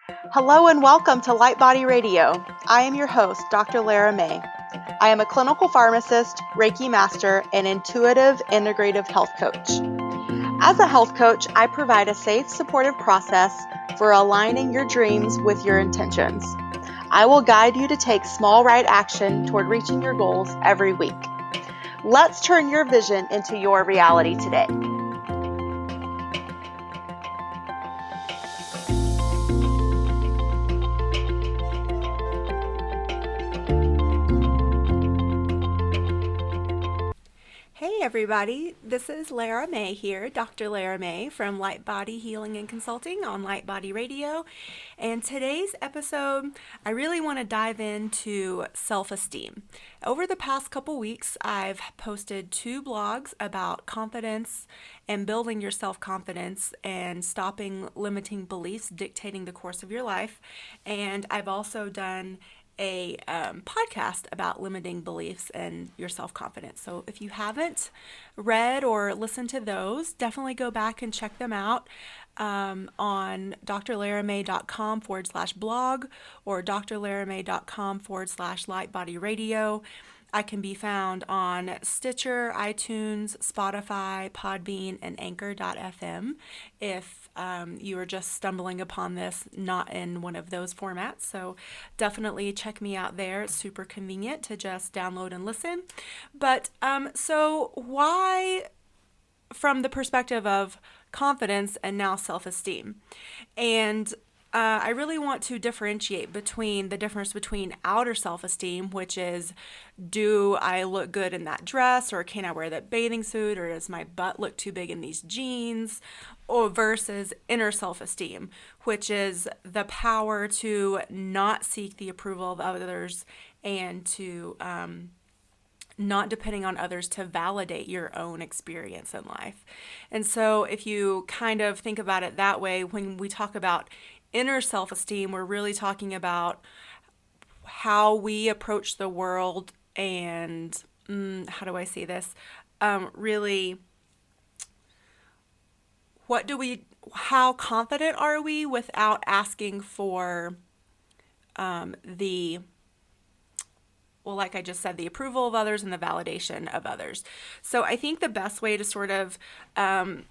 Hello and welcome to Light Body Radio. I am your host, Dr. Lara May. I am a clinical pharmacist, Reiki master, and intuitive integrative health coach. As a health coach, I provide a safe, supportive process for aligning your dreams with your intentions. I will guide you to take small right action toward reaching your goals every week. Let's turn your vision into your reality today. Hey everybody, this is Lara May here, Dr. Lara May from Light Body Healing and Consulting on Light Body Radio. And today's episode, I really want to dive into self-esteem. Over the past couple weeks, I've posted 2 blogs about confidence and building your self-confidence and stopping limiting beliefs dictating the course of your life. And I've also done a podcast about limiting beliefs and your self-confidence. So if you haven't read or listened to those, definitely go back and check them out on drlaramay.com/blog or drlaramay.com/lightbodyradio. I can be found on Stitcher, iTunes, Spotify, Podbean, and Anchor.fm if you are just stumbling upon this not in one of those formats. So definitely check me out there. It's super convenient to just download and listen. But so why, from the perspective of confidence and now self-esteem? And I really want to differentiate between the difference between outer self-esteem, which is, do I look good in that dress, or can I wear that bathing suit, or does my butt look too big in these jeans, or versus inner self-esteem, which is the power to not seek the approval of others and to not depending on others to validate your own experience in life. And so if you kind of think about it that way, when we talk about inner self-esteem, we're really talking about how we approach the world and, how do I say this? Really, how confident are we without asking for like I just said, the approval of others and the validation of others. So I think the best way to sort of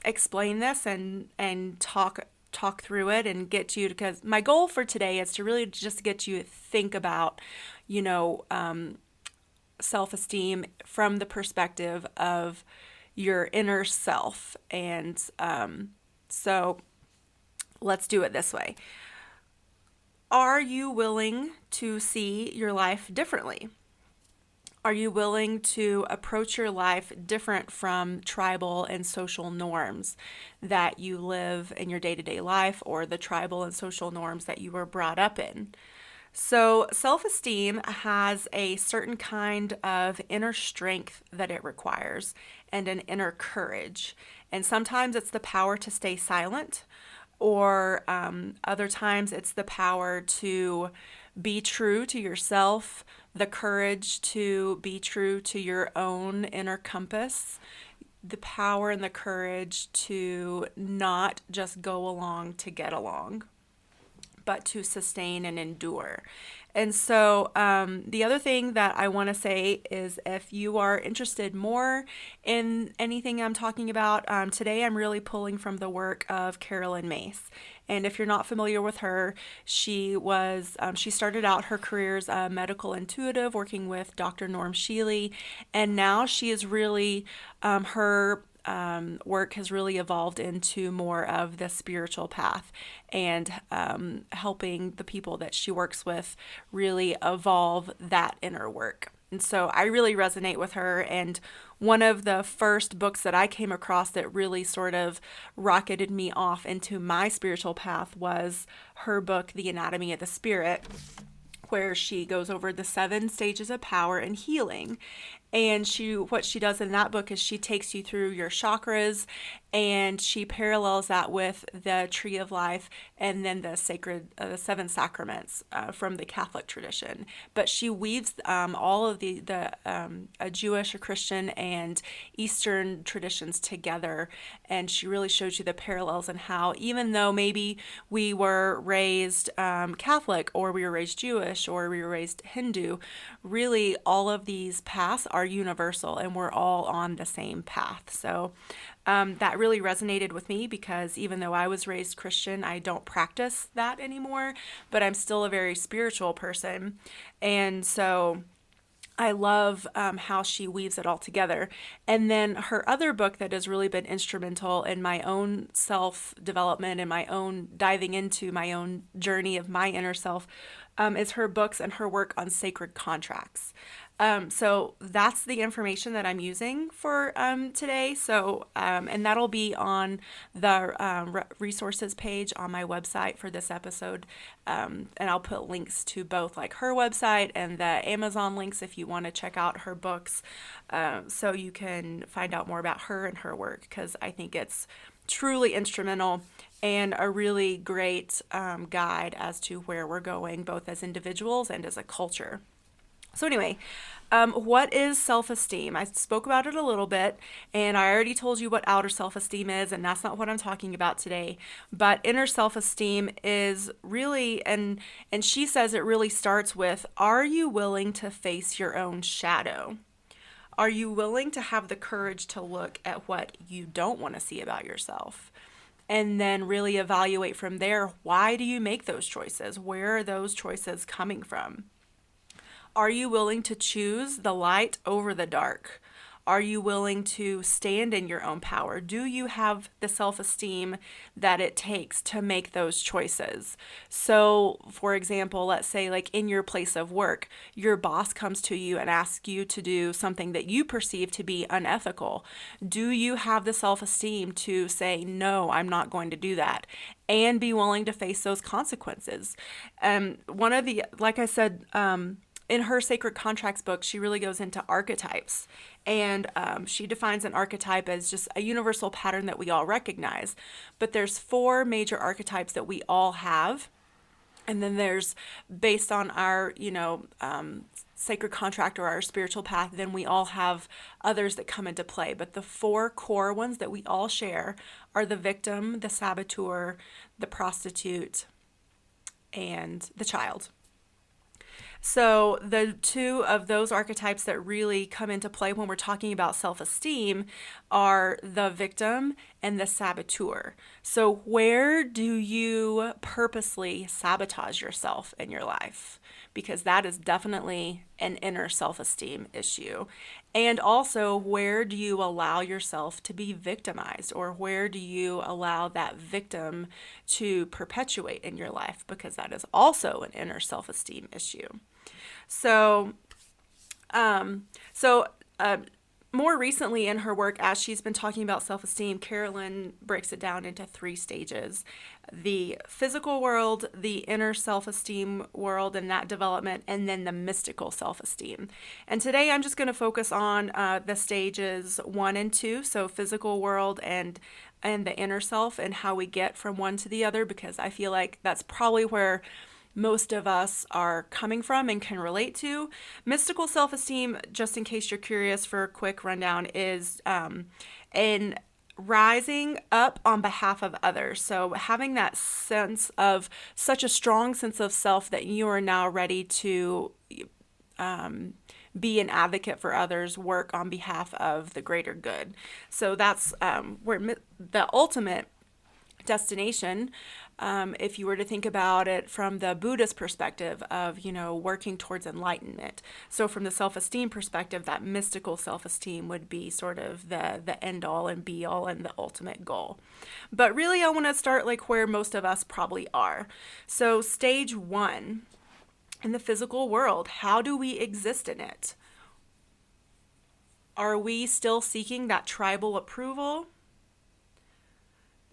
explain this and talk through it and get you, because my goal for today is to really just get you to think about, self-esteem from the perspective of your inner self. And so let's do it this way. Are you willing to see your life differently? Are you willing to approach your life different from tribal and social norms that you live in your day-to-day life, or the tribal and social norms that you were brought up in? So self-esteem has a certain kind of inner strength that it requires and an inner courage. And sometimes it's the power to stay silent, or other times it's the power to be true to yourself, the courage to be true to your own inner compass, the power and the courage to not just go along to get along, but to sustain and endure. And so the other thing that I want to say is, if you are interested more in anything I'm talking about, today I'm really pulling from the work of Carolyn Mace. And if you're not familiar with her, she started out her career as a medical intuitive working with Dr. Norm Shealy, and now she is really, her work has really evolved into more of the spiritual path and helping the people that she works with really evolve that inner work. And so I really resonate with her. And one of the first books that I came across that really sort of rocketed me off into my spiritual path was her book, The Anatomy of the Spirit, where she goes over the 7 stages of power and healing. And what she does in that book is she takes you through your chakras, and she parallels that with the tree of life and then the the seven sacraments from the Catholic tradition. But she weaves all of the Jewish, Christian, and Eastern traditions together, and she really shows you the parallels and how, even though maybe we were raised Catholic, or we were raised Jewish, or we were raised Hindu, really all of these paths are universal, and we're all on the same path. So that really resonated with me, because even though I was raised Christian, I don't practice that anymore, but I'm still a very spiritual person. And so I love how she weaves it all together. And then her other book that has really been instrumental in my own self-development and my own diving into my own journey of my inner self is her books and her work on sacred contracts. So that's the information that I'm using for today. So, and that'll be on the resources page on my website for this episode. And I'll put links to both, like her website and the Amazon links, if you want to check out her books, so you can find out more about her and her work, because I think it's truly instrumental and a really great guide as to where we're going, both as individuals and as a culture. So anyway, what is self-esteem? I spoke about it a little bit, and I already told you what outer self-esteem is, and that's not what I'm talking about today. But inner self-esteem is really, and she says it really starts with, are you willing to face your own shadow? Are you willing to have the courage to look at what you don't want to see about yourself? And then really evaluate from there, why do you make those choices? Where are those choices coming from? Are you willing to choose the light over the dark? Are you willing to stand in your own power? Do you have the self-esteem that it takes to make those choices? So, for example, let's say like in your place of work, your boss comes to you and asks you to do something that you perceive to be unethical. Do you have the self-esteem to say, no, I'm not going to do that, and be willing to face those consequences? Like I said, in her Sacred Contracts book, she really goes into archetypes, and she defines an archetype as just a universal pattern that we all recognize. But there's 4 major archetypes that we all have, and then there's, based on our, sacred contract or our spiritual path, then we all have others that come into play. But the 4 core ones that we all share are the victim, the saboteur, the prostitute, and the child. So the 2 of those archetypes that really come into play when we're talking about self-esteem are the victim and the saboteur. So where do you purposely sabotage yourself in your life? Because that is definitely an inner self-esteem issue. And also, where do you allow yourself to be victimized, or where do you allow that victim to perpetuate in your life? Because that is also an inner self-esteem issue. So more recently in her work, as she's been talking about self-esteem, Carolyn breaks it down into 3 stages: the physical world, the inner self-esteem world and that development, and then the mystical self-esteem. And today I'm just going to focus on the stages 1 and 2, so physical world and the inner self, and how we get from one to the other, because I feel like that's probably where most of us are coming from and can relate to. Mystical self-esteem, just in case you're curious for a quick rundown, is in rising up on behalf of others. So having that sense of, such a strong sense of self that you are now ready to be an advocate for others, work on behalf of the greater good. So that's where the ultimate destination, if you were to think about it from the Buddhist perspective of, working towards enlightenment. So from the self-esteem perspective, that mystical self-esteem would be sort of the end all and be all and the ultimate goal. But really, I want to start like where most of us probably are. So stage 1, in the physical world, how do we exist in it? Are we still seeking that tribal approval?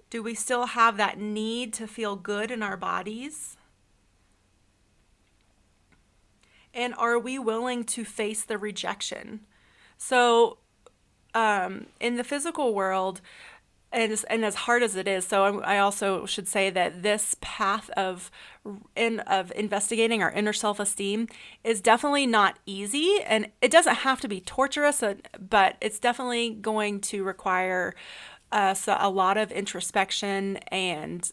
Do we still have that need to feel good in our bodies? And are we willing to face the rejection? So, in the physical world, and as hard as it is, so I also should say that this path of investigating our inner self-esteem is definitely not easy, and it doesn't have to be torturous, but it's definitely going to require a lot of introspection and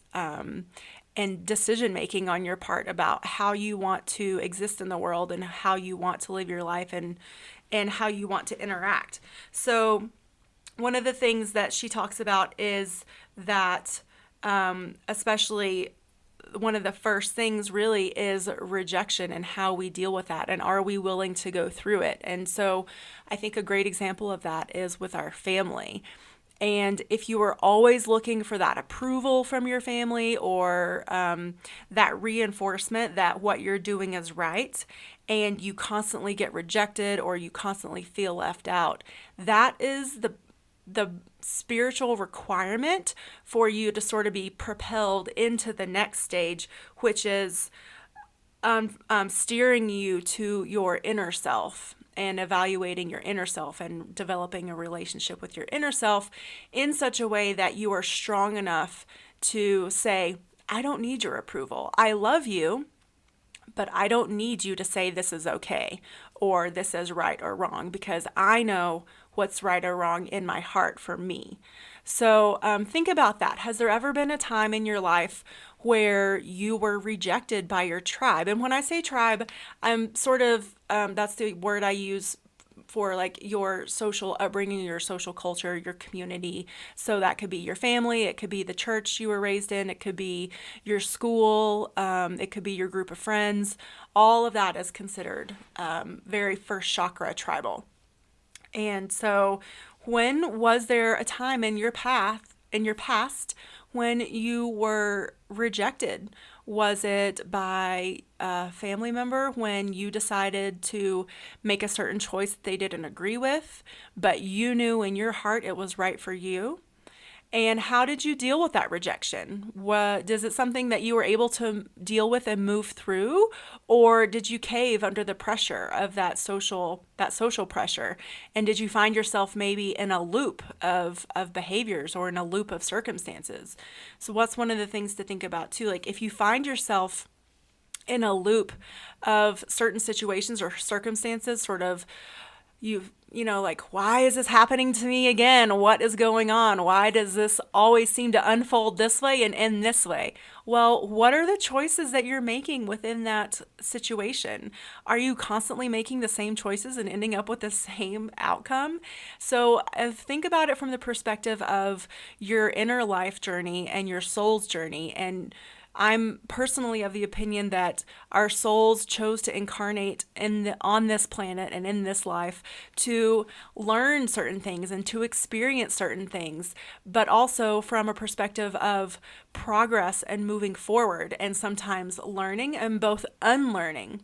decision making on your part about how you want to exist in the world and how you want to live your life and how you want to interact. So one of the things that she talks about is that, especially one of the first things really is rejection and how we deal with that, and are we willing to go through it. And so I think a great example of that is with our family. And if you are always looking for that approval from your family, or that reinforcement that what you're doing is right, and you constantly get rejected or you constantly feel left out, that is the spiritual requirement for you to sort of be propelled into the next stage, which is steering you to your inner self and evaluating your inner self and developing a relationship with your inner self in such a way that you are strong enough to say, I don't need your approval. I love you, but I don't need you to say this is okay or this is right or wrong, because I know what's right or wrong in my heart for me. So think about that. Has there ever been a time in your life where you were rejected by your tribe? And when I say tribe, I'm sort of, that's the word I use for like your social upbringing, your social culture, your community. So that could be your family, it could be the church you were raised in, it could be your school, it could be your group of friends. All of that is considered very first chakra tribal. And so when was there a time in your past when you were rejected? Was it by a family member when you decided to make a certain choice that they didn't agree with, but you knew in your heart it was right for you? And how did you deal with that rejection? Is it something that you were able to deal with and move through, or did you cave under the pressure of that social pressure? And did you find yourself maybe in a loop of behaviors or in a loop of circumstances? So what's one of the things to think about too? Like if you find yourself in a loop of certain situations or circumstances, sort of like, why is this happening to me again? What is going on? Why does this always seem to unfold this way and end this way? Well, what are the choices that you're making within that situation? Are you constantly making the same choices and ending up with the same outcome? So think about it from the perspective of your inner life journey and your soul's journey. And I'm personally of the opinion that our souls chose to incarnate on this planet and in this life to learn certain things and to experience certain things, but also from a perspective of progress and moving forward, and sometimes learning and both unlearning.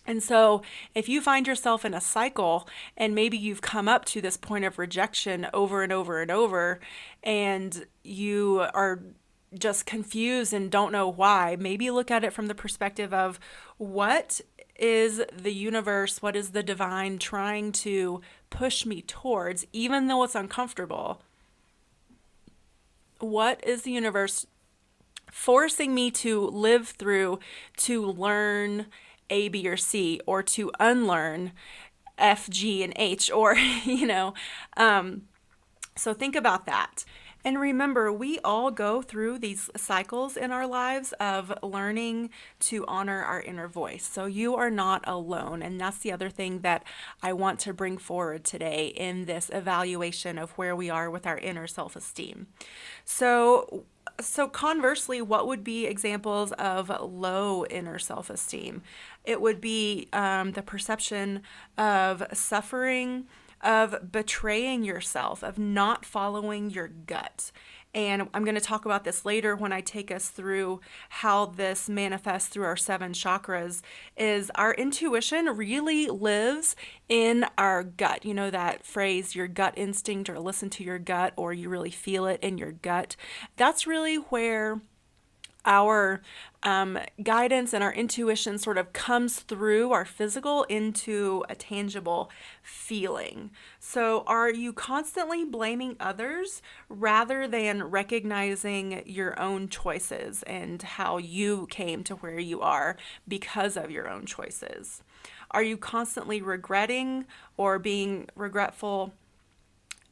And so if you find yourself in a cycle and maybe you've come up to this point of rejection over and over and over, and you are just confused and don't know why, maybe look at it from the perspective of what is the universe, what is the divine trying to push me towards, even though it's uncomfortable? What is the universe forcing me to live through to learn A, B, or C, or to unlearn F, G, and H, or, so think about that. And remember, we all go through these cycles in our lives of learning to honor our inner voice. So you are not alone. And that's the other thing that I want to bring forward today in this evaluation of where we are with our inner self-esteem. So conversely, what would be examples of low inner self-esteem? It would be the perception of suffering, of betraying yourself, of not following your gut. And I'm going to talk about this later when I take us through how this manifests through our 7 chakras. Is our intuition really lives in our gut. You know that phrase, your gut instinct, or listen to your gut, or you really feel it in your gut. That's really where our guidance and our intuition sort of comes through our physical into a tangible feeling. So, are you constantly blaming others rather than recognizing your own choices and how you came to where you are because of your own choices? Are you constantly regretting or being regretful,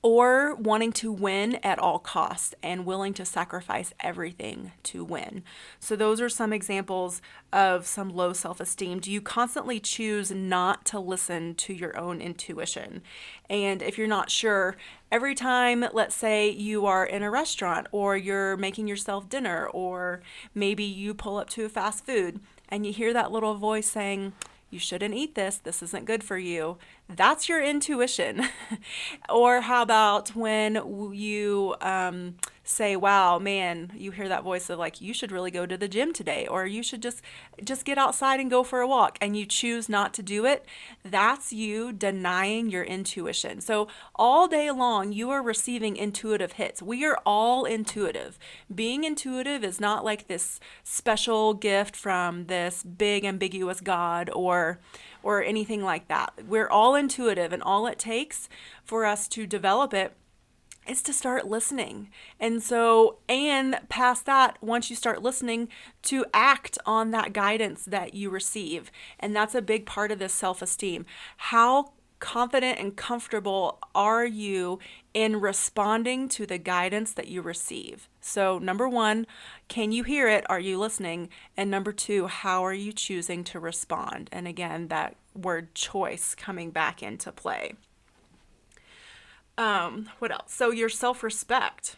or wanting to win at all costs and willing to sacrifice everything to win? So those are some examples of some low self-esteem. Do you constantly choose not to listen to your own intuition? And if you're not sure, every time, let's say you are in a restaurant or you're making yourself dinner, or maybe you pull up to a fast food and you hear that little voice saying, you shouldn't eat this. This isn't good for you. That's your intuition. Or how about when you say, wow, man, you hear that voice of like, you should really go to the gym today, or you should just get outside and go for a walk, and you choose not to do it. That's you denying your intuition. So all day long, you are receiving intuitive hits. We are all intuitive. Being intuitive is not like this special gift from this big ambiguous God or anything like that. We're all intuitive, and all it takes for us to develop it is to start listening. And past that, once you start listening, to act on that guidance that you receive. And that's a big part of this self-esteem. How confident and comfortable are you in responding to the guidance that you receive? So, number one, can you hear it? Are you listening? And number two, how are you choosing to respond? And again, that word choice coming back into play. What else? So, your self-respect.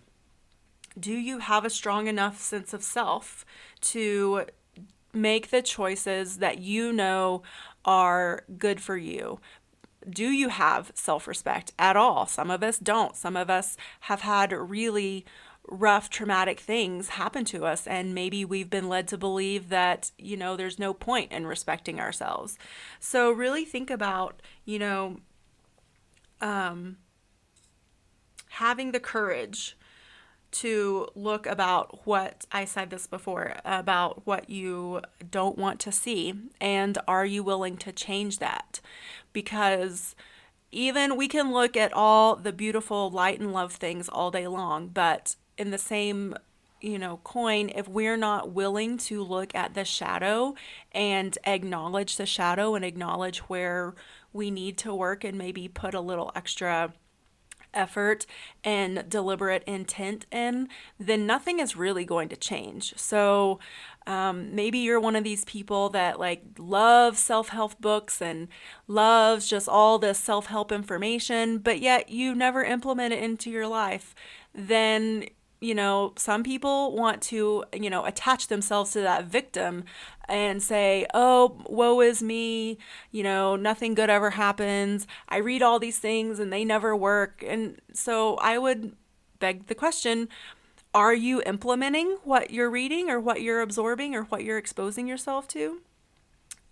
Do you have a strong enough sense of self to make the choices that you know are good for you? Do you have self-respect at all? Some of us don't. Some of us have had really rough, traumatic things happen to us, and maybe we've been led to believe that, there's no point in respecting ourselves. So really think about, having the courage to look about what I said this before about what you don't want to see, and are you willing to change that? Because even we can look at all the beautiful light and love things all day long, but in the same coin, if we're not willing to look at the shadow and acknowledge the shadow and acknowledge where we need to work and maybe put a little extra effort and deliberate intent in, then nothing is really going to change. So maybe you're one of these people that like love self-help books and loves just all this self-help information, but yet you never implement it into your life. Then some people want to, attach themselves to that victim and say, oh, woe is me, nothing good ever happens. I read all these things and they never work. And so I would beg the question, are you implementing what you're reading or what you're absorbing or what you're exposing yourself to?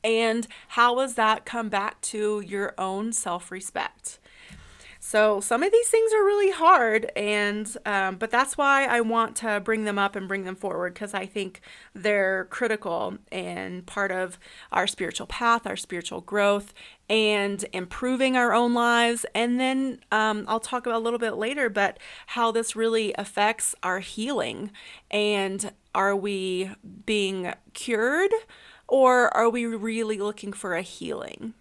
And how does that come back to your own self-respect? So some of these things are really hard, but that's why I want to bring them up and bring them forward, because I think they're critical and part of our spiritual path, our spiritual growth, and improving our own lives. And then I'll talk about a little bit later, but how this really affects our healing. And are we being cured, or are we really looking for a healing?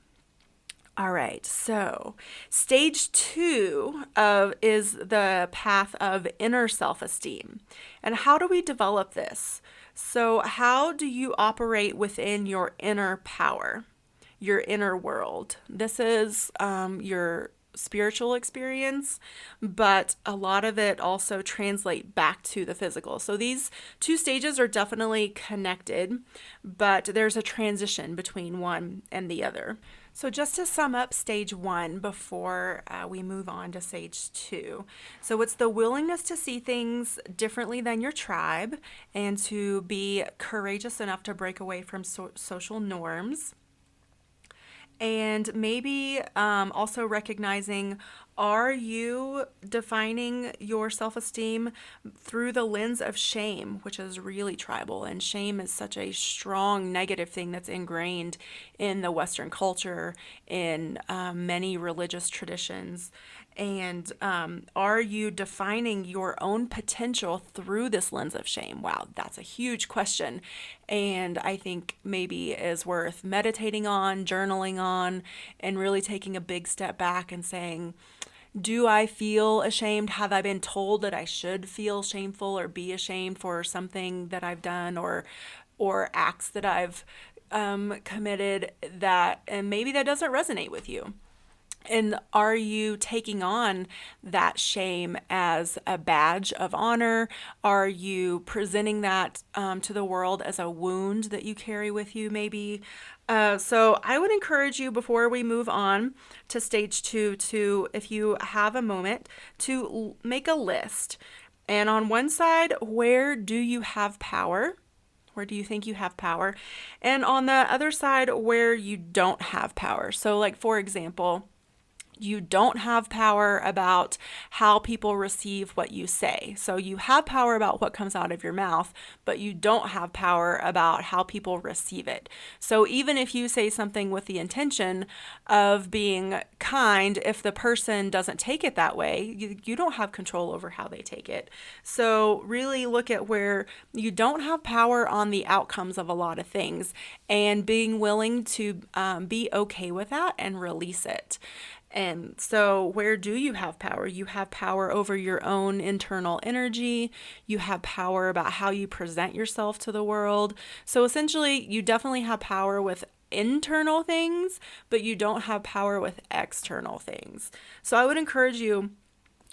All right, so stage 2 is the path of inner self-esteem. And how do we develop this? So how do you operate within your inner power, your inner world? This is your spiritual experience, but a lot of it also translate back to the physical. So these two stages are definitely connected, but there's a transition between one and the other. So just to sum up stage 1 before we move on to stage 2. So it's the willingness to see things differently than your tribe and to be courageous enough to break away from social norms. And maybe also recognizing Are you defining your self-esteem through the lens of shame, which is really tribal? And shame is such a strong negative thing that's ingrained in the Western culture, in many religious traditions. And are you defining your own potential through this lens of shame? Wow, that's a huge question. And I think maybe is worth meditating on, journaling on, and really taking a big step back and saying, do I feel ashamed? Have I been told that I should feel shameful or be ashamed for something that I've done, or acts that I've committed, that, and maybe that doesn't resonate with you? And are you taking on that shame as a badge of honor? Are you presenting that to the world as a wound that you carry with you, maybe? So I would encourage you, before we move on to stage 2, to, if you have a moment, to make a list. And on one side, where do you have power? Where do you think you have power? And on the other side, where you don't have power. So, like, for example, you don't have power about how people receive what you say. So you have power about what comes out of your mouth, but you don't have power about how people receive it. So even if you say something with the intention of being kind, if the person doesn't take it that way, you don't have control over how they take it. So really look at where you don't have power on the outcomes of a lot of things, and being willing to be okay with that and release it. And so where do you have power? You have power over your own internal energy. You have power about how you present yourself to the world. So essentially, you definitely have power with internal things, but you don't have power with external things. So I would encourage you,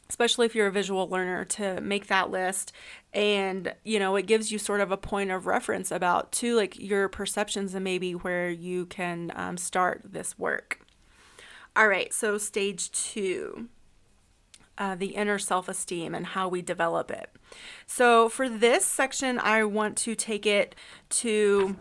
especially if you're a visual learner, to make that list. And, it gives you sort of a point of reference about, too, like your perceptions and maybe where you can start this work. All right, so stage 2, the inner self-esteem and how we develop it. So for this section, I want to take it to,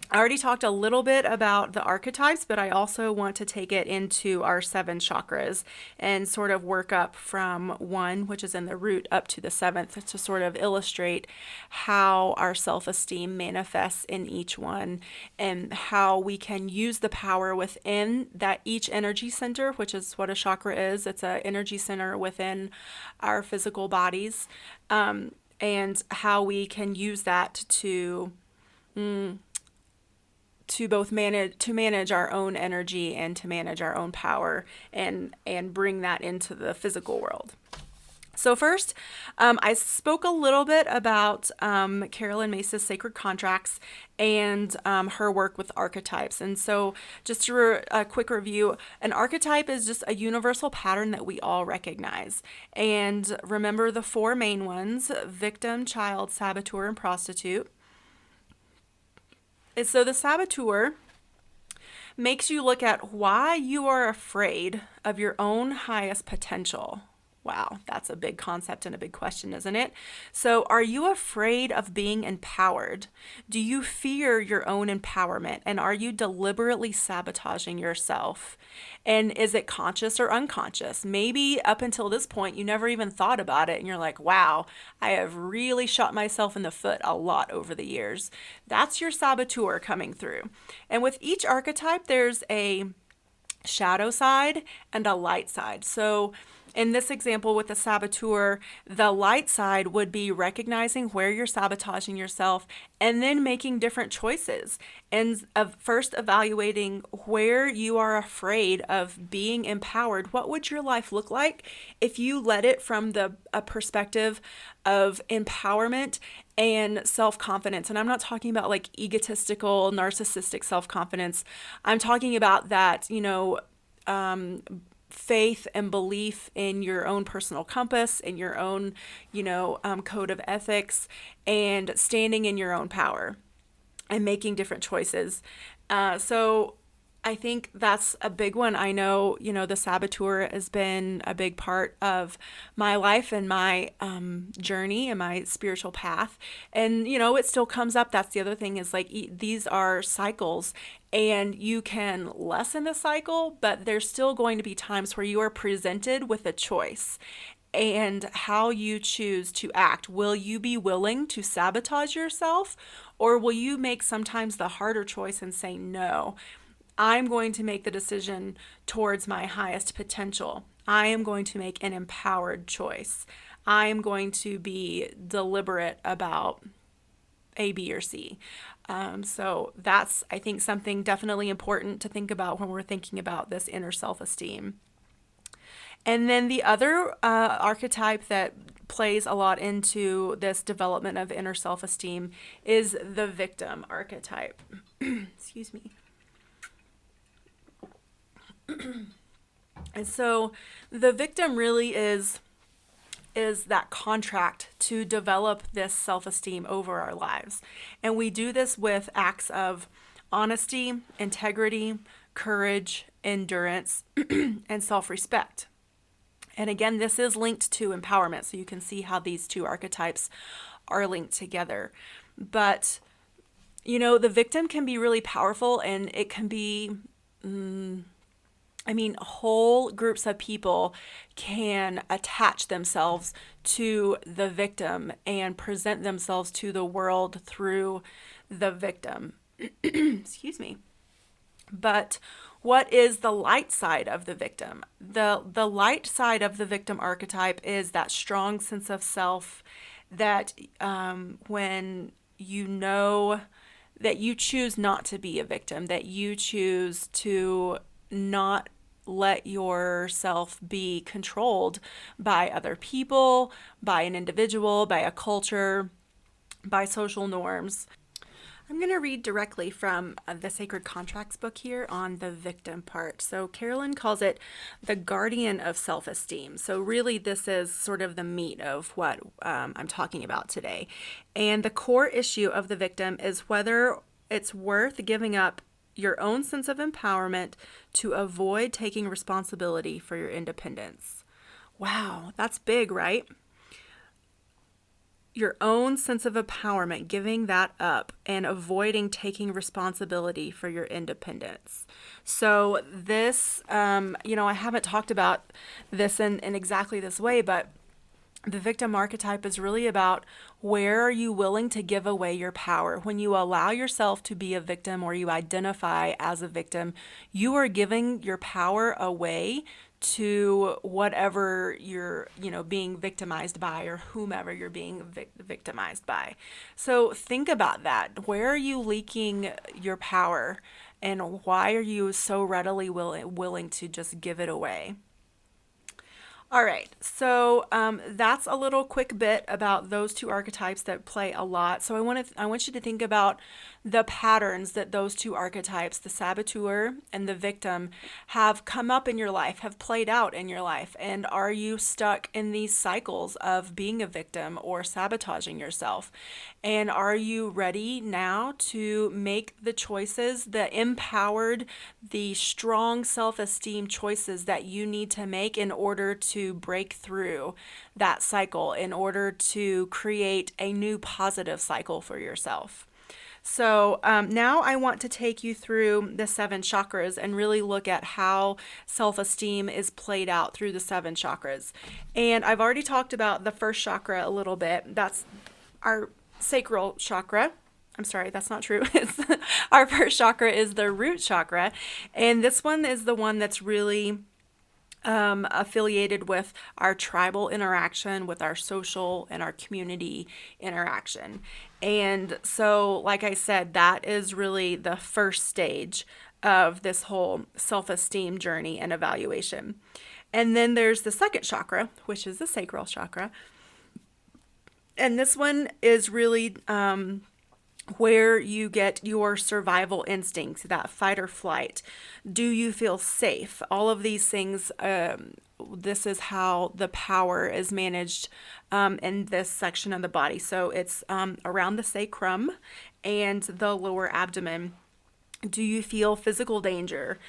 I already talked a little bit about the archetypes, but I also want to take it into our 7 chakras and sort of work up from 1, which is in the root, up to the 7th, to sort of illustrate how our self-esteem manifests in each one, and how we can use the power within that each energy center, which is what a chakra is. It's an energy center within our physical bodies, and how we can use that to both manage our own energy and to manage our own power, and bring that into the physical world. So first, I spoke a little bit about Carolyn Mace's Sacred Contracts and her work with archetypes. And so just a quick review, an archetype is just a universal pattern that we all recognize. And remember the 4 main ones: victim, child, saboteur, and prostitute. And so the saboteur makes you look at why you are afraid of your own highest potential. Wow, that's a big concept and a big question, isn't it? So are you afraid of being empowered? Do you fear your own empowerment? And are you deliberately sabotaging yourself? And is it conscious or unconscious? Maybe up until this point, you never even thought about it, and you're like, wow, I have really shot myself in the foot a lot over the years. That's your saboteur coming through. And with each archetype, there's a shadow side and a light side. So in this example with the saboteur, the light side would be recognizing where you're sabotaging yourself and then making different choices, and first evaluating where you are afraid of being empowered. What would your life look like if you led it from a perspective of empowerment and self-confidence? And I'm not talking about like egotistical, narcissistic self-confidence. I'm talking about that, faith and belief in your own personal compass, in your own, code of ethics, and standing in your own power and making different choices. So I think that's a big one. I know, the saboteur has been a big part of my life and my journey and my spiritual path. And, it still comes up. That's the other thing is like these are cycles and you can lessen the cycle, but there's still going to be times where you are presented with a choice and how you choose to act. Will you be willing to sabotage yourself, or will you make sometimes the harder choice and say no? I'm going to make the decision towards my highest potential. I am going to make an empowered choice. I am going to be deliberate about A, B, or C. So that's, I think, something definitely important to think about when we're thinking about this inner self-esteem. And then the other archetype that plays a lot into this development of inner self-esteem is the victim archetype. Excuse me. And so the victim really is that contract to develop this self-esteem over our lives. And we do this with acts of honesty, integrity, courage, endurance, and self-respect. And again, this is linked to empowerment, so you can see how these two archetypes are linked together. But, the victim can be really powerful, and it can be whole groups of people can attach themselves to the victim and present themselves to the world through the victim. Excuse me. But what is the light side of the victim? The light side of the victim archetype is that strong sense of self that when you know that you choose not to be a victim, that you choose to not let yourself be controlled by other people, by an individual, by a culture, by social norms. I'm going to read directly from the Sacred Contracts book here on the victim part. So Carolyn calls it the guardian of self-esteem. So really this is sort of the meat of what I'm talking about today. And the core issue of the victim is whether it's worth giving up your own sense of empowerment to avoid taking responsibility for your independence. Wow, that's big, right? Your own sense of empowerment, giving that up and avoiding taking responsibility for your independence. So this, I haven't talked about this in exactly this way, but the victim archetype is really about where are you willing to give away your power. When you allow yourself to be a victim or you identify as a victim, you are giving your power away to whatever you're, being victimized by or whomever you're being victimized by. So think about that. Where are you leaking your power and why are you so readily willing to just give it away? All right, so that's a little quick bit about those two archetypes that play a lot. So I want you to think about the patterns that those two archetypes, the saboteur and the victim, have come up in your life, have played out in your life. And are you stuck in these cycles of being a victim or sabotaging yourself? And are you ready now to make the choices, the empowered, the strong self-esteem choices that you need to make in order to break through that cycle, in order to create a new positive cycle for yourself? So now I want to take you through the 7 chakras and really look at how self-esteem is played out through the 7 chakras. And I've already talked about the first chakra a little bit. That's our sacral chakra. I'm sorry, that's not true. It's our first chakra is the root chakra. And this one is the one that's really affiliated with our tribal interaction, with our social and our community interaction. And so, like I said, that is really the first stage of this whole self-esteem journey and evaluation. And then there's the second chakra, which is the sacral chakra. And this one is really where you get your survival instincts, that fight or flight. Do you feel safe? All of these things, this is how the power is managed in this section of the body. So it's around the sacrum and the lower abdomen. Do you feel physical danger?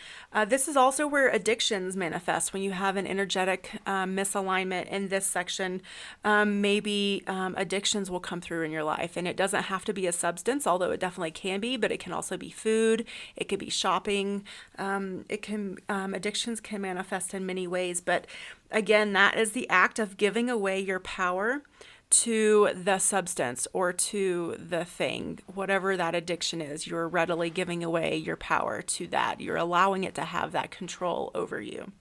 This is also where addictions manifest. When you have an energetic misalignment in this section, maybe addictions will come through in your life. And it doesn't have to be a substance, although it definitely can be, but it can also be food. It could be shopping. Addictions can manifest in many ways. But again, that is the act of giving away your power to the substance or to the thing, whatever that addiction is. You're readily giving away your power to that. You're allowing it to have that control over you.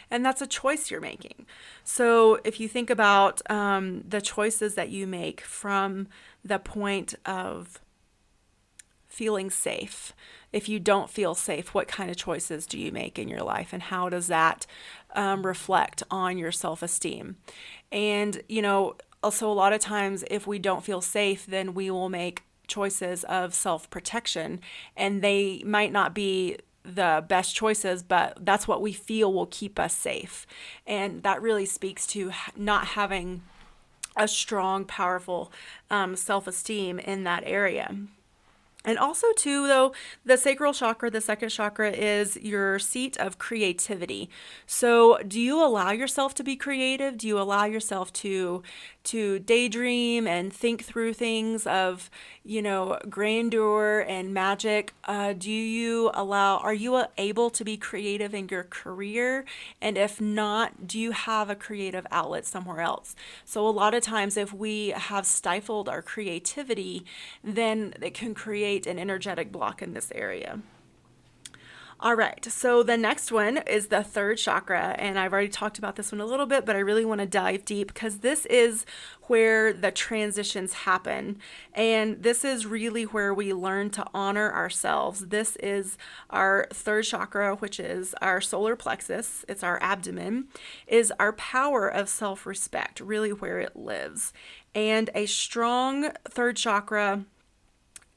And that's a choice you're making. So if you think about the choices that you make from the point of feeling safe. If you don't feel safe, what kind of choices do you make in your life, and how does that reflect on your self-esteem? And, also a lot of times if we don't feel safe, then we will make choices of self-protection, and they might not be the best choices, but that's what we feel will keep us safe. And that really speaks to not having a strong, powerful self-esteem in that area. And also too, though, the sacral chakra, the second chakra, is your seat of creativity. So do you allow yourself to be creative? Do you allow yourself to daydream and think through things of, grandeur and magic? Are you able to be creative in your career? And if not, do you have a creative outlet somewhere else? So a lot of times if we have stifled our creativity, then it can create an energetic block in this area. All right, so the next one is the third chakra, and I've already talked about this one a little bit, but I really want to dive deep because this is where the transitions happen, and this is really where we learn to honor ourselves. This is our third chakra, which is our solar plexus. It's our abdomen, is our power of self-respect, really where it lives. And a strong third chakra,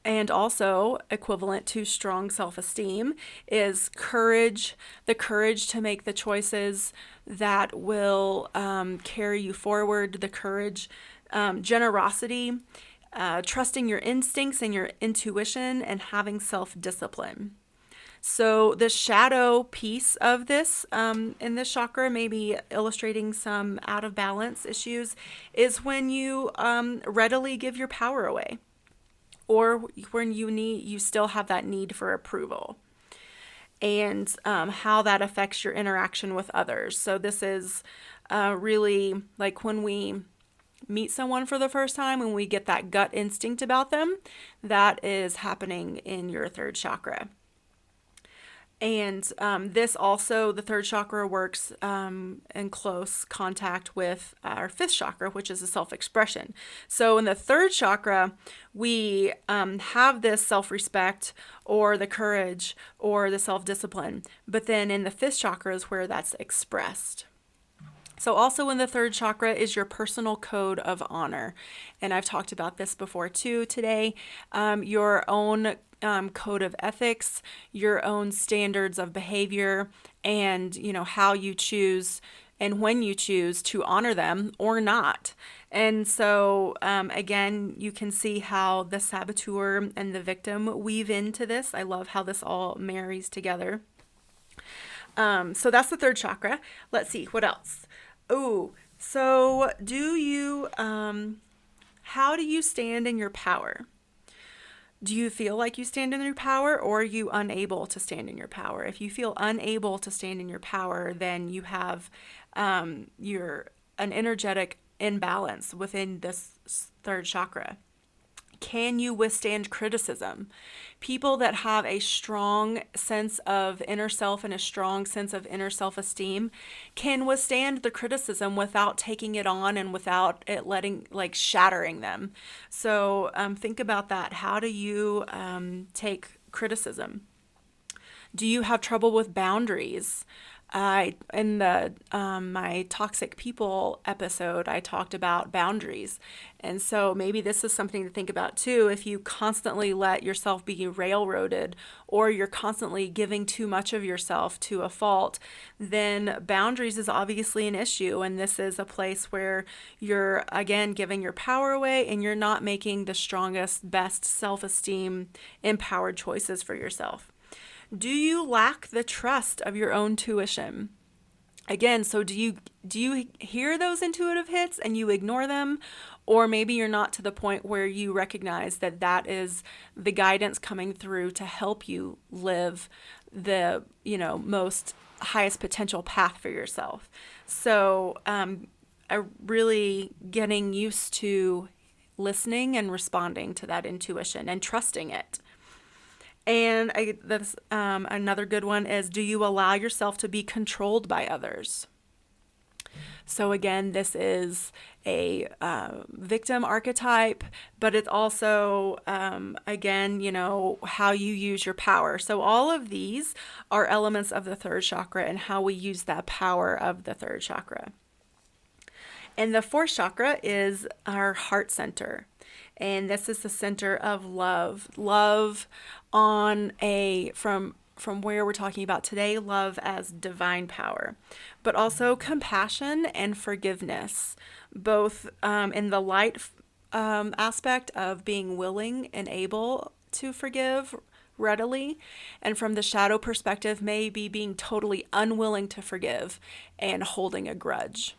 and also equivalent to strong self-esteem, is courage, the courage to make the choices that will carry you forward, the courage, generosity, trusting your instincts and your intuition, and having self-discipline. So the shadow piece of this in this chakra, maybe illustrating some out of balance issues, is when you readily give your power away, or when you still have that need for approval, and how that affects your interaction with others. So this is really like when we meet someone for the first time, when we get that gut instinct about them, that is happening in your third chakra. And this also, the third chakra works in close contact with our fifth chakra, which is the self-expression. So in the third chakra, we have this self-respect or the courage or the self-discipline. But then in the fifth chakra is where that's expressed. So also in the third chakra is your personal code of honor. And I've talked about this before too today. Your own code of ethics, your own standards of behavior, and how you choose and when you choose to honor them or not. And so again, you can see how the saboteur and the victim weave into this. I love how this all marries together. So that's the third chakra. Let's see, what else? Oh, so how do you stand in your power? Do you feel like you stand in your power, or are you unable to stand in your power? If you feel unable to stand in your power, then you have an energetic imbalance within this third chakra. Can you withstand criticism? People that have a strong sense of inner self and a strong sense of inner self-esteem can withstand the criticism without taking it on and without it shattering them. So think about that. How do you take criticism? Do you have trouble with boundaries? In the my toxic people episode, I talked about boundaries. And so maybe this is something to think about too. If you constantly let yourself be railroaded, or you're constantly giving too much of yourself to a fault, then boundaries is obviously an issue. And this is a place where you're, again, giving your power away, and you're not making the strongest, best self-esteem empowered choices for yourself. Do you lack the trust of your own tuition? Again, so do you hear those intuitive hits and you ignore them, or maybe you're not to the point where you recognize that that is the guidance coming through to help you live the, most highest potential path for yourself. So, really getting used to listening and responding to that intuition and trusting it. And that's another good one is, do you allow yourself to be controlled by others? So again, this is a victim archetype, but it's also, again, how you use your power. So all of these are elements of the third chakra and how we use that power of the third chakra. And the fourth chakra is our heart center. And this is the center of love. Love from where we're talking about today, love as divine power, but also compassion and forgiveness, both in the light aspect of being willing and able to forgive readily, and from the shadow perspective, maybe being totally unwilling to forgive and holding a grudge.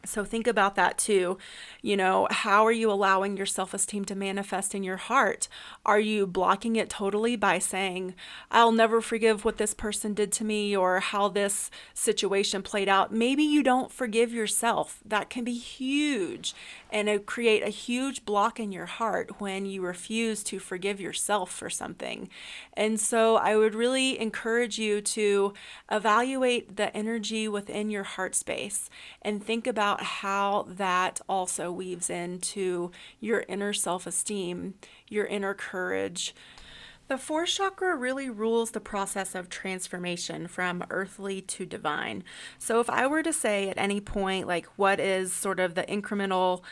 So think about that too. How are you allowing your self-esteem to manifest in your heart? Are you blocking it totally by saying, I'll never forgive what this person did to me, or how this situation played out? Maybe you don't forgive yourself. That can be huge, and it create a huge block in your heart when you refuse to forgive yourself for something. And so I would really encourage you to evaluate the energy within your heart space and think about how that also weaves into your inner self-esteem, your inner courage. The fourth chakra really rules the process of transformation from earthly to divine. So if I were to say at any point, like, what is sort of the incremental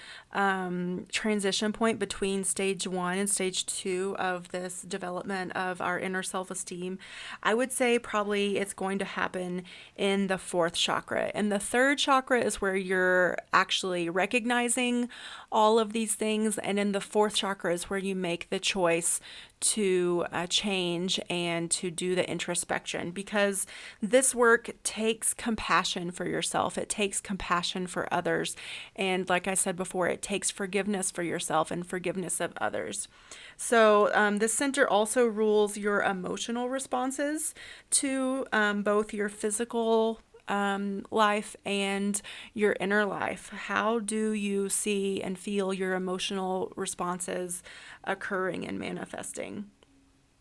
transition point between stage 1 and stage 2 of this development of our inner self-esteem, I would say probably it's going to happen in the fourth chakra. And the third chakra is where you're actually recognizing all of these things. And in the fourth chakra is where you make the choice to change and to do the introspection, because this work takes compassion for yourself. It takes compassion for others. And like I said before, it takes forgiveness for yourself and forgiveness of others. So this center also rules your emotional responses to both your physical life and your inner life. How do you see and feel your emotional responses occurring and manifesting?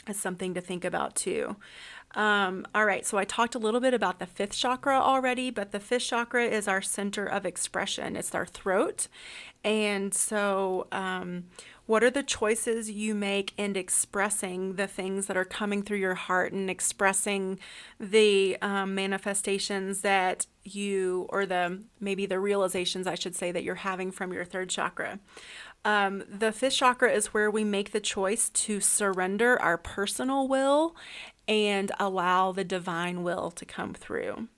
It's something to think about too. All right, so I talked a little bit about the fifth chakra already, but the fifth chakra is our center of expression. It's our throat. And so what are the choices you make in expressing the things that are coming through your heart, and expressing the manifestations that maybe the realizations, I should say, that you're having from your third chakra? The fifth chakra is where we make the choice to surrender our personal will and allow the divine will to come through.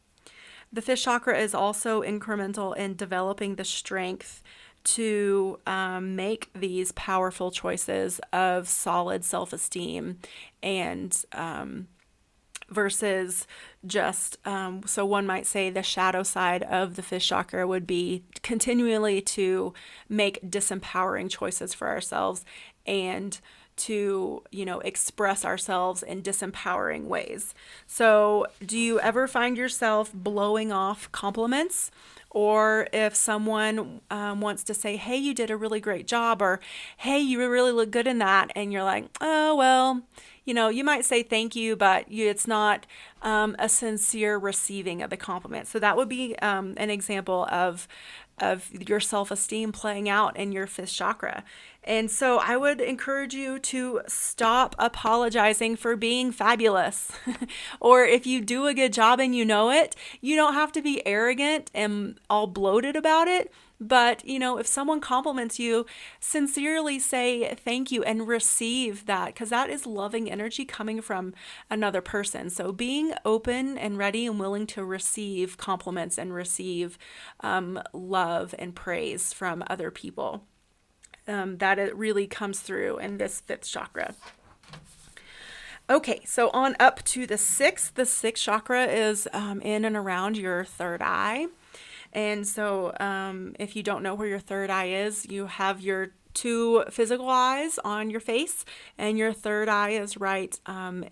The fifth chakra is also incremental in developing the strength to make these powerful choices of solid self-esteem, and versus just, so one might say the shadow side of the fifth chakra would be continually to make disempowering choices for ourselves and to, express ourselves in disempowering ways. So do you ever find yourself blowing off compliments? Or if someone wants to say, hey, you did a really great job, or hey, you really look good in that, and you're like, oh, well, you might say thank you, but it's not a sincere receiving of the compliment. So that would be an example of of your self-esteem playing out in your fifth chakra. And so I would encourage you to stop apologizing for being fabulous. Or if you do a good job and you know it, you don't have to be arrogant and all bloated about it. But, if someone compliments you, sincerely say thank you and receive that, because that is loving energy coming from another person. So being open and ready and willing to receive compliments and receive love and praise from other people. That it really comes through in this fifth chakra. Okay, so on up to the sixth. The sixth chakra is in and around your third eye. And so if you don't know where your third eye is, you have your two physical eyes on your face, and your third eye is right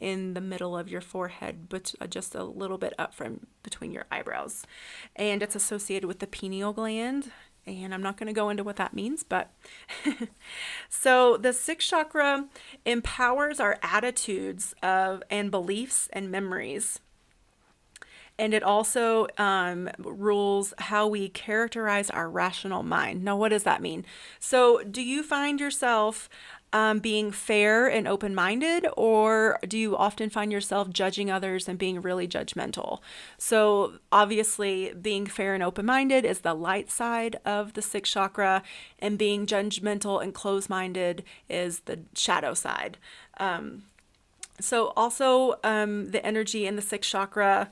in the middle of your forehead, but just a little bit up from between your eyebrows. And it's associated with the pineal gland. And I'm not going to go into what that means, but so the sixth chakra empowers our attitudes and beliefs and memories. And it also rules how we characterize our rational mind. Now, what does that mean? So do you find yourself being fair and open-minded, or do you often find yourself judging others and being really judgmental? So obviously, being fair and open-minded is the light side of the sixth chakra, and being judgmental and closed-minded is the shadow side. So also the energy in the sixth chakra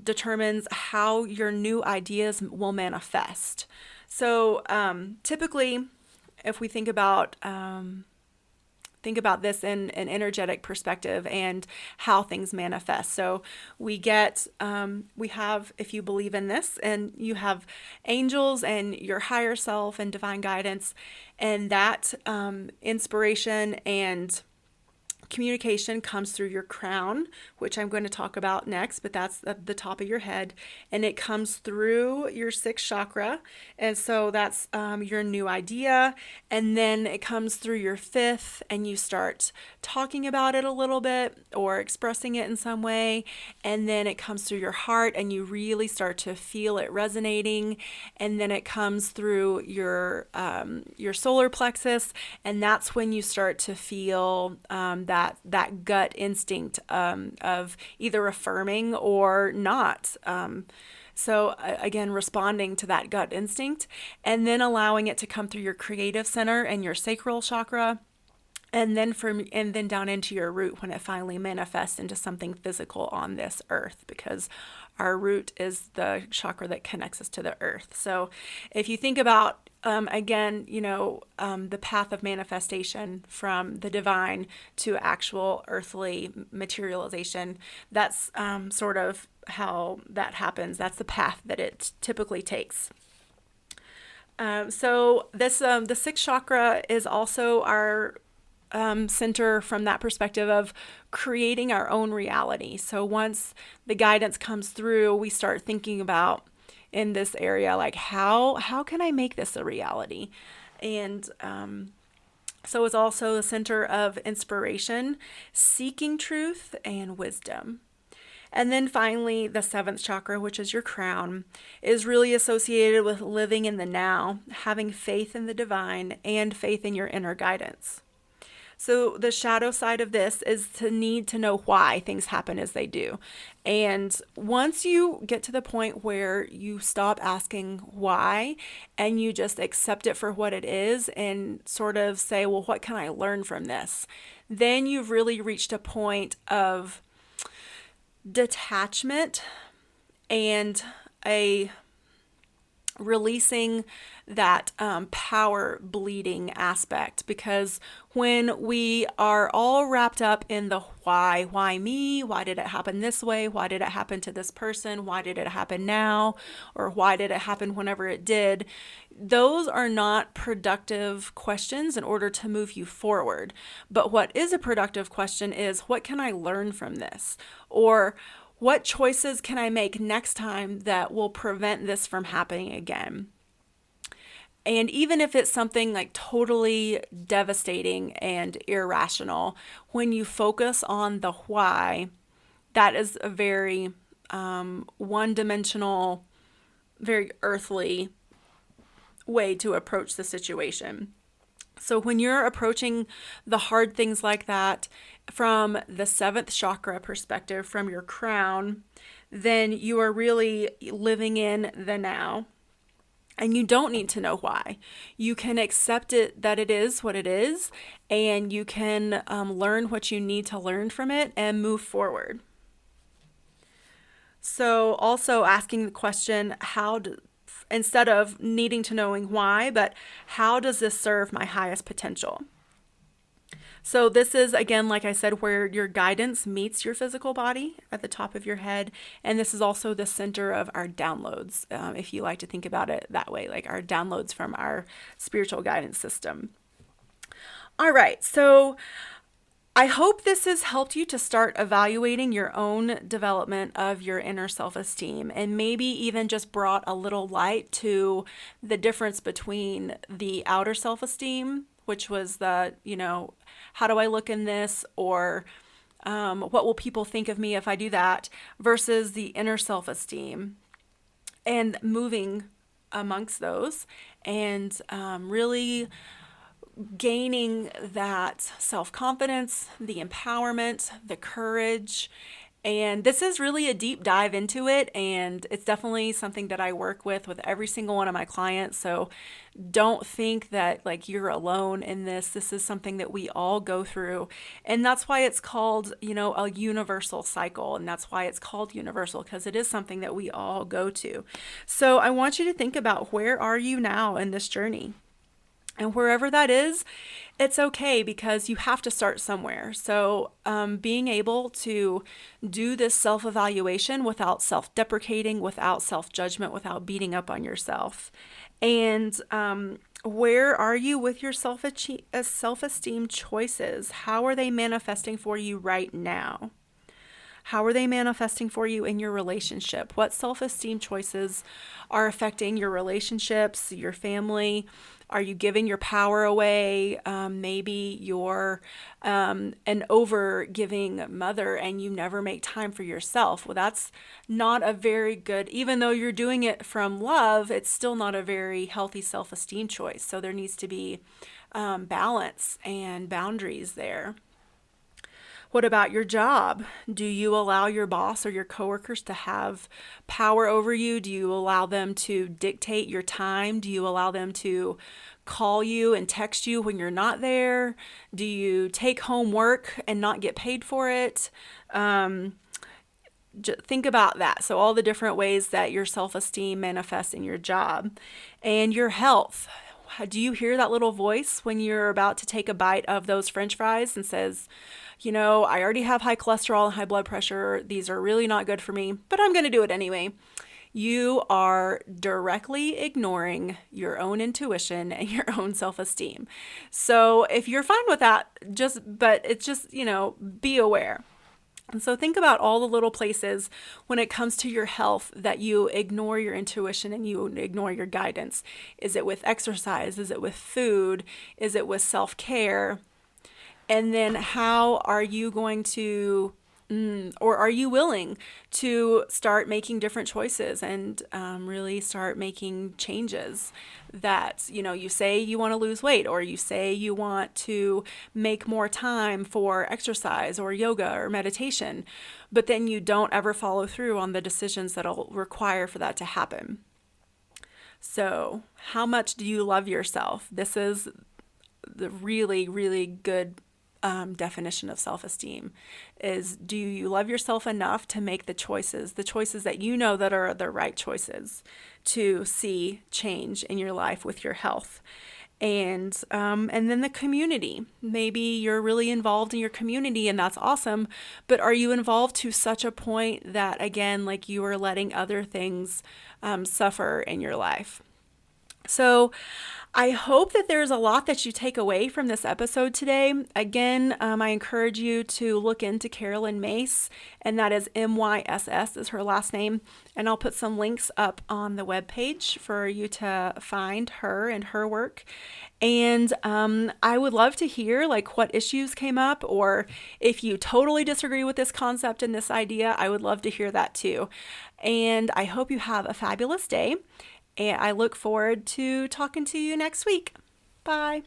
determines how your new ideas will manifest. So typically, if we think about this in an energetic perspective and how things manifest. So we have, if you believe in this, and you have angels and your higher self and divine guidance, and that inspiration and communication comes through your crown, which I'm going to talk about next, but that's the top of your head, and it comes through your sixth chakra. And so that's your new idea, and then it comes through your fifth, and you start talking about it a little bit or expressing it in some way, and then it comes through your heart, and you really start to feel it resonating, and then it comes through your solar plexus, and that's when you start to feel that gut instinct of either affirming or not. So again, responding to that gut instinct, and then allowing it to come through your creative center and your sacral chakra, and then down into your root when it finally manifests into something physical on this earth, because our root is the chakra that connects us to the earth. So if you think about the path of manifestation from the divine to actual earthly materialization, that's sort of how that happens. That's the path that it typically takes. So this the sixth chakra is also our center from that perspective of creating our own reality. So once the guidance comes through, we start thinking about in this area, like how can I make this a reality? And so it's also the center of inspiration, seeking truth, and wisdom. And then finally, the seventh chakra, which is your crown, is really associated with living in the now, having faith in the divine, and faith in your inner guidance. So the shadow side of this is to need to know why things happen as they do. And once you get to the point where you stop asking why and you just accept it for what it is and sort of say, well, what can I learn from this? Then you've really reached a point of detachment and a releasing that power bleeding aspect, because when we are all wrapped up in the why me, why did it happen this way, why did it happen to this person, why did it happen now, or why did it happen whenever it did, those are not productive questions in order to move you forward. But what is a productive question is, what can I learn from this? Or what choices can I make next time that will prevent this from happening again? And even if it's something like totally devastating and irrational, when you focus on the why, that is a very one-dimensional, very earthly way to approach the situation. So when you're approaching the hard things like that from the seventh chakra perspective, from your crown, then you are really living in the now. And you don't need to know why. You can accept it that it is what it is, and you can learn what you need to learn from it and move forward. So also asking the question, instead of needing to knowing why, but how does this serve my highest potential? So this is, again, like I said, where your guidance meets your physical body at the top of your head. And this is also the center of our downloads, if you like to think about it that way, like our downloads from our spiritual guidance system. All right, so I hope this has helped you to start evaluating your own development of your inner self-esteem, and maybe even just brought a little light to the difference between the outer self-esteem, which was the, how do I look in this? Or what will people think of me if I do that? Versus the inner self-esteem, and moving amongst those and really gaining that self-confidence, the empowerment, the courage. And this is really a deep dive into it, and it's definitely something that I work with every single one of my clients. So don't think that like you're alone in this. This is something that we all go through, and that's why it's called, a universal cycle, and that's why it's called universal, because it is something that we all go to. So I want you to think about, where are you now in this journey? And wherever that is, it's okay, because you have to start somewhere. So being able to do this self-evaluation without self-deprecating, without self-judgment, without beating up on yourself. And where are you with your self-esteem choices? How are they manifesting for you right now? How are they manifesting for you in your relationship? What self-esteem choices are affecting your relationships, your family? Are you giving your power away? Maybe you're an over-giving mother and you never make time for yourself. Well, that's not a very good, even though you're doing it from love, it's still not a very healthy self-esteem choice. So there needs to be balance and boundaries there. What about your job? Do you allow your boss or your coworkers to have power over you? Do you allow them to dictate your time? Do you allow them to call you and text you when you're not there? Do you take home work and not get paid for it? Think about that. So all the different ways that your self-esteem manifests in your job. And your health. Do you hear that little voice when you're about to take a bite of those French fries and says, I already have high cholesterol and high blood pressure. These are really not good for me, but I'm going to do it anyway. You are directly ignoring your own intuition and your own self-esteem. So if you're fine with that, be aware. And so think about all the little places when it comes to your health that you ignore your intuition and you ignore your guidance. Is it with exercise? Is it with food? Is it with self-care? And then how are you going to, or are you willing to start making different choices and really start making changes that, you say you want to lose weight, or you say you want to make more time for exercise or yoga or meditation, but then you don't ever follow through on the decisions that'll require for that to happen. So how much do you love yourself? This is the really, really good definition of self-esteem. Is, do you love yourself enough to make the choices that you know that are the right choices to see change in your life with your health? And then the community. Maybe you're really involved in your community and that's awesome, but are you involved to such a point that, again, like you are letting other things suffer in your life? So I hope that there's a lot that you take away from this episode today. Again, I encourage you to look into Carolyn Myss, and that is MYSS is her last name. And I'll put some links up on the webpage for you to find her and her work. And I would love to hear what issues came up, or if you totally disagree with this concept and this idea, I would love to hear that too. And I hope you have a fabulous day. And I look forward to talking to you next week. Bye.